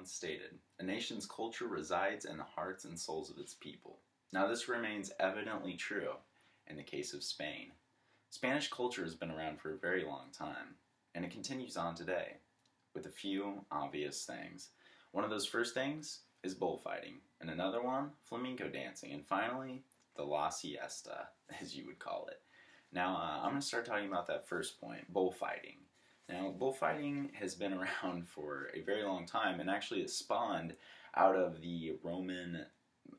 once stated, "A nation's culture resides in the hearts and souls of its people." Now, this remains evidently true in the case of Spain. Spanish culture has been around for a very long time, and it continues on today, with a few obvious things. One of those first things is bullfighting, and another one, flamenco dancing, and finally, the La Siesta, as you would call it. Now, I'm going to start talking about that first point, bullfighting. Now, bullfighting has been around for a very long time, and actually it spawned out of the Roman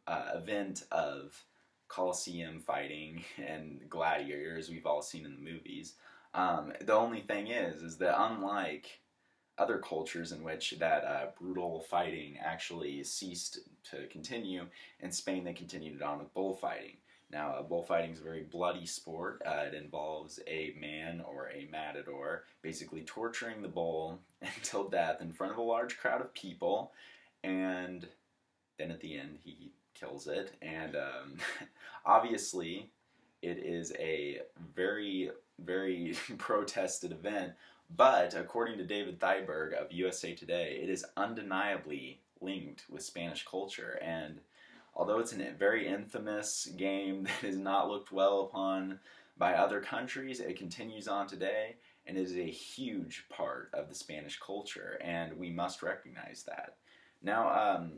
event of Colosseum fighting and gladiators we've all seen in the movies. The only thing is that unlike other cultures in which that brutal fighting actually ceased to continue, in Spain they continued it on with bullfighting. Now, bullfighting is a very bloody sport. It involves a man or a matador basically torturing the bull until death in front of a large crowd of people, and then at the end he kills it. And obviously, it is a very, very protested event, but according to David Thyberg of USA Today, it is undeniably linked with Spanish culture. And although it's a very infamous game that is not looked well upon by other countries, it continues on today and is a huge part of the Spanish culture, and we must recognize that. Now,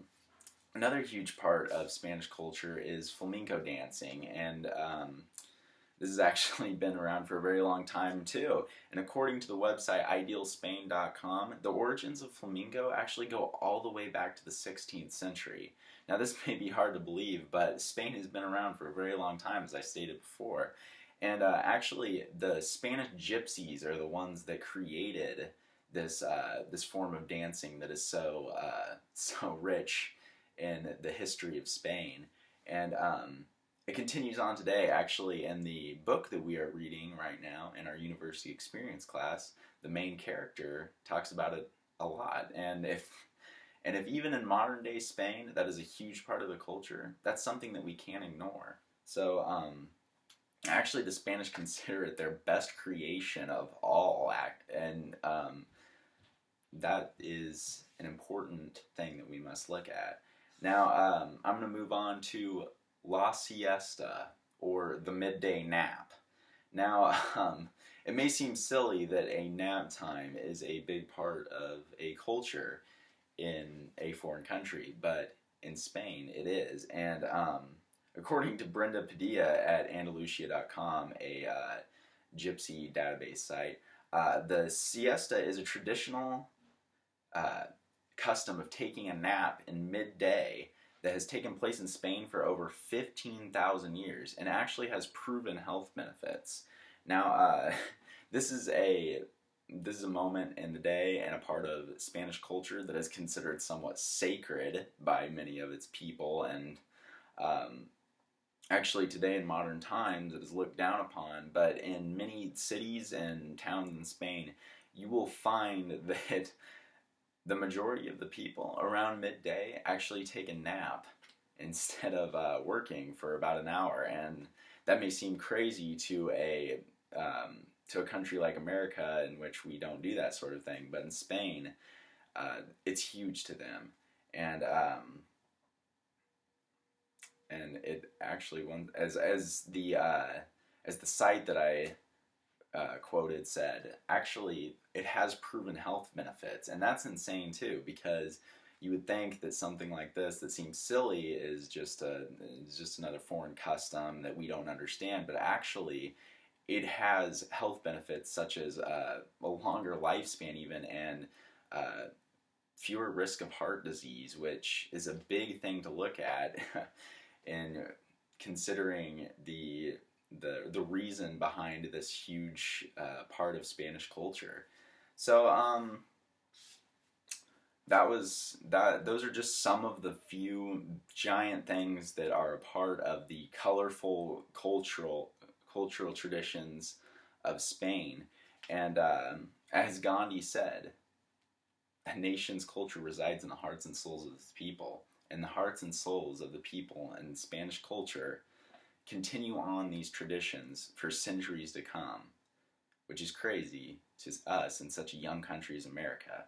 another huge part of Spanish culture is flamenco dancing, and this has actually been around for a very long time too. And according to the website idealspain.com, the origins of flamenco actually go all the way back to the 16th century. Now, this may be hard to believe, but Spain has been around for a very long time, as I stated before. And actually, the Spanish gypsies are the ones that created this form of dancing that is so rich in the history of Spain. And it continues on today. Actually, in the book that we are reading right now in our university experience class, the main character talks about it a lot. And if even in modern day Spain that is a huge part of the culture, that's something that we can't ignore. So actually the Spanish consider it their best creation of all and that is an important thing that we must look at. Now, I'm going to move on to La Siesta, or the midday nap. Now, it may seem silly that a nap time is a big part of a culture in a foreign country, but in Spain it is. And according to Brenda Padilla at Andalusia.com, a gypsy database site, the siesta is a traditional custom of taking a nap in midday that has taken place in Spain for over 15,000 years and actually has proven health benefits. Now, this is a moment in the day and a part of Spanish culture that is considered somewhat sacred by many of its people, and actually today in modern times it is looked down upon, but in many cities and towns in Spain you will find that the majority of the people around midday actually take a nap instead of working for about an hour. And that may seem crazy to a country like America, in which we don't do that sort of thing, but in Spain it's huge to them. And it actually, as the site that I quoted said, actually it has proven health benefits. And that's insane too, because you would think that something like this that seems silly is just another foreign custom that we don't understand, but actually it has health benefits such as a longer lifespan even, and fewer risk of heart disease, which is a big thing to look at in considering the reason behind this huge part of Spanish culture. So those are just some of the few giant things that are a part of the colorful cultural traditions of Spain. And as Gandhi said, a nation's culture resides in the hearts and souls of its people, and the hearts and souls of the people in Spanish culture continue on these traditions for centuries to come, which is crazy to us in such a young country as America.